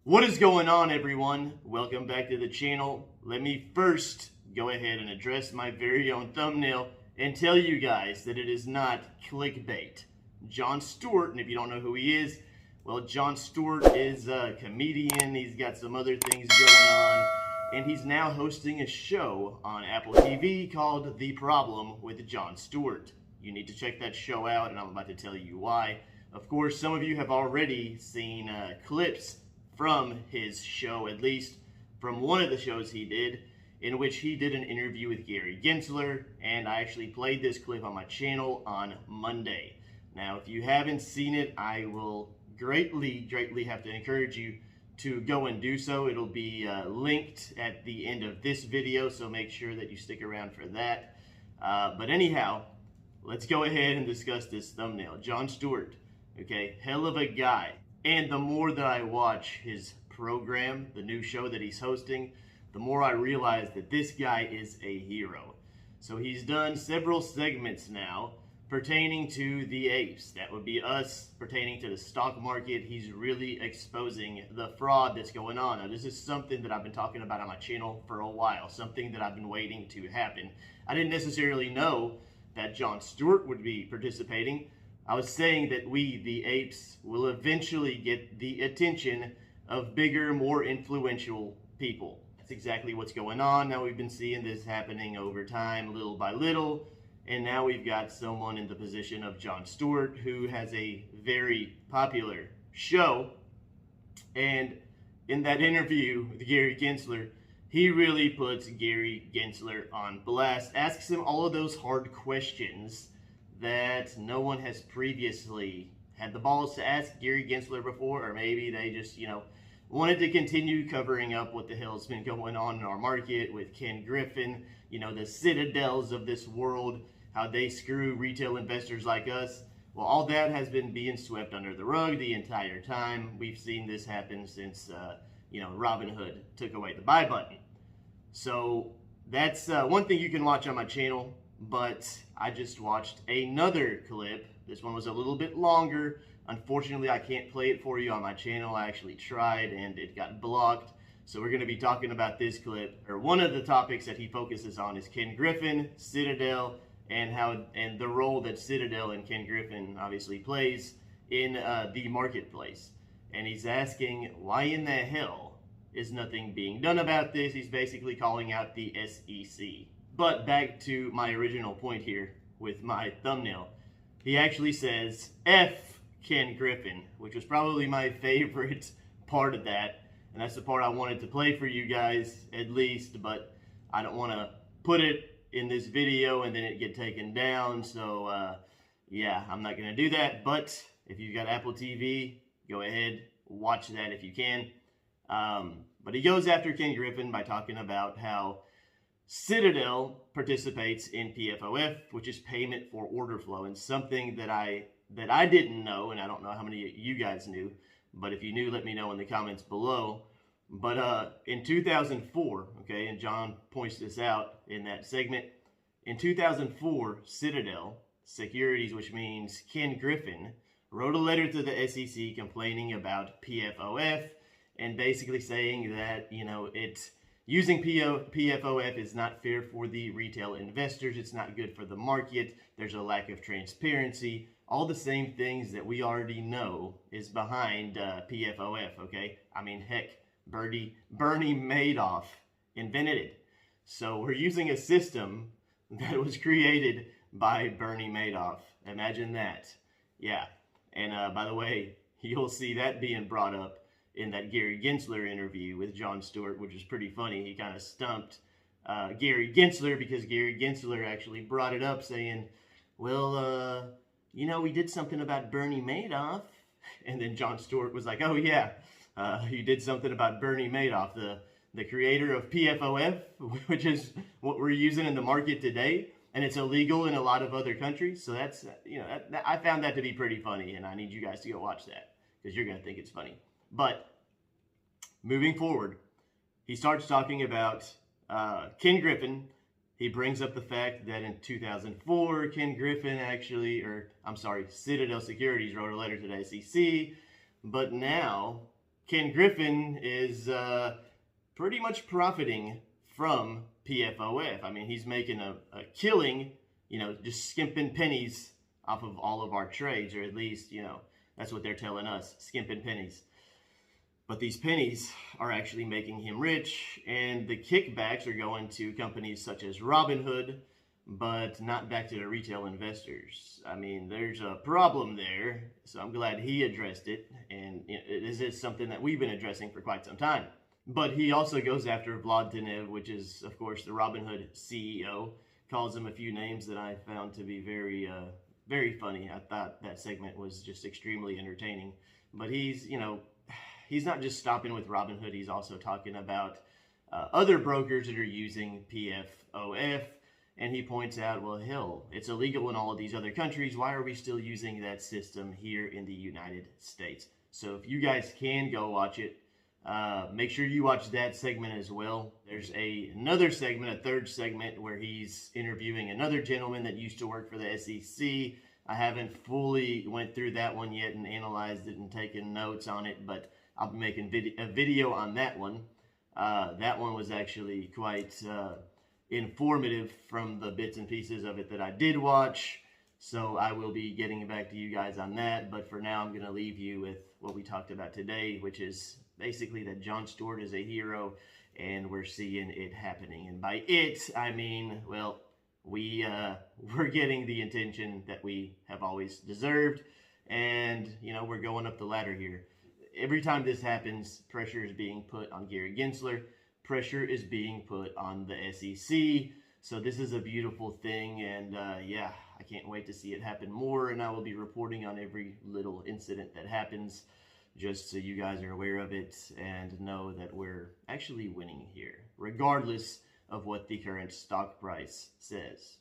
What is going on, everyone? Welcome back to the channel. Let me first go ahead and address my very own thumbnail and tell you guys that it is not clickbait. Jon Stewart, and if you don't know who he is, well, Jon Stewart is a comedian. He's got some other things going on, and he's now hosting a show on Apple TV called The Problem with Jon Stewart. You need to check that show out, and I'm about to tell you why. Of course, some of you have already seen clips from his show, at least from one of the shows he did, in which he did an interview with Gary Gensler, and I actually played this clip on my channel on Monday. Now, if you haven't seen it, I will greatly have to encourage you to go and do so. It'll be linked at the end of this video, so make sure that you stick around for that. But anyhow, let's go ahead and discuss this thumbnail. Jon Stewart, okay, hell of a guy. And the more that I watch his program, the new show that he's hosting, the more I realize that this guy is a hero. So he's done several segments now pertaining to the apes. That would be us, pertaining to the stock market. He's really exposing the fraud that's going on. Now, this is something that I've been talking about on my channel for a while, something that I've been waiting to happen. I didn't necessarily know that Jon Stewart would be participating. I was saying that we, the apes, will eventually get the attention of bigger, more influential people. That's exactly what's going on. Now we've been seeing this happening over time, little by little, and now we've got someone in the position of Jon Stewart, who has a very popular show. And in that interview with Gary Gensler, he really puts Gary Gensler on blast, asks him all of those hard questions that no one has previously had the balls to ask Gary Gensler before, or maybe they just, wanted to continue covering up what the hell's been going on in our market with Ken Griffin, the Citadels of this world, how they screw retail investors like us. Well, all that has been being swept under the rug the entire time. We've seen this happen since, Robinhood took away the buy button. So that's one thing you can watch on my channel. But I just watched another clip. This one was a little bit longer. Unfortunately, I can't play it for you on my channel. I actually tried and it got blocked. So we're going to be talking about this clip, or one of the topics that he focuses on is Ken Griffin, Citadel, and the role that Citadel and Ken Griffin obviously plays in the marketplace. And he's asking, why in the hell is nothing being done about this? He's basically calling out the SEC. But back to my original point here with my thumbnail. He actually says, F Ken Griffin, which was probably my favorite part of that. And that's the part I wanted to play for you guys, at least. But I don't want to put it in this video and then it get taken down. So, yeah, I'm not going to do that. But if you've got Apple TV, go ahead, watch that if you can. But he goes after Ken Griffin by talking about how Citadel participates in PFOF, which is payment for order flow, and something that I didn't know, and I don't know how many of you guys knew, but if you knew, let me know in the comments below. But in 2004, okay, and John points this out in that segment, in 2004, Citadel Securities, which means Ken Griffin, wrote a letter to the SEC complaining about PFOF and basically saying that, using PFOF is not fair for the retail investors. It's not good for the market. There's a lack of transparency. All the same things that we already know is behind PFOF, okay? I mean, heck, Bernie Madoff invented it. So we're using a system that was created by Bernie Madoff. Imagine that. Yeah. And by the way, you'll see that being brought up in that Gary Gensler interview with Jon Stewart, which is pretty funny. He kind of stumped Gary Gensler because Gary Gensler actually brought it up saying, well, we did something about Bernie Madoff. And then Jon Stewart was like, oh yeah, you did something about Bernie Madoff, the creator of PFOF, which is what we're using in the market today. And it's illegal in a lot of other countries. So that's, I found that to be pretty funny. And I need you guys to go watch that because you're going to think it's funny. But moving forward, he starts talking about Ken Griffin. He brings up the fact that in 2004, Ken Griffin Citadel Securities wrote a letter to the SEC, but now Ken Griffin is pretty much profiting from PFOF. I mean, he's making a killing, you know, just skimping pennies off of all of our trades, or at least, you know, that's what they're telling us, skimping pennies. But these pennies are actually making him rich, and the kickbacks are going to companies such as Robinhood, but not back to the retail investors. I mean, there's a problem there, so I'm glad he addressed it, and this is something that we've been addressing for quite some time. But he also goes after Vlad Tenev, which is, of course, the Robinhood CEO, calls him a few names that I found to be very funny. I thought that segment was just extremely entertaining. But he's, you know, he's not just stopping with Robinhood, he's also talking about other brokers that are using PFOF. And he points out, well, hell, it's illegal in all of these other countries. Why are we still using that system here in the United States? So if you guys can go watch it, make sure you watch that segment as well. There's another segment, a third segment, where he's interviewing another gentleman that used to work for the SEC. I haven't fully went through that one yet and analyzed it and taken notes on it, but I'll be making a video on that one. That one was actually quite informative from the bits and pieces of it that I did watch. So I will be getting back to you guys on that. But for now, I'm going to leave you with what we talked about today, which is basically that Jon Stewart is a hero, and we're seeing it happening. And by it, I mean, well, we're getting the attention that we have always deserved. And, you know, we're going up the ladder here. Every time this happens, pressure is being put on Gary Gensler. Pressure is being put on the SEC. So this is a beautiful thing, and yeah, I can't wait to see it happen more, and I will be reporting on every little incident that happens, just so you guys are aware of it and know that we're actually winning here, regardless of what the current stock price says.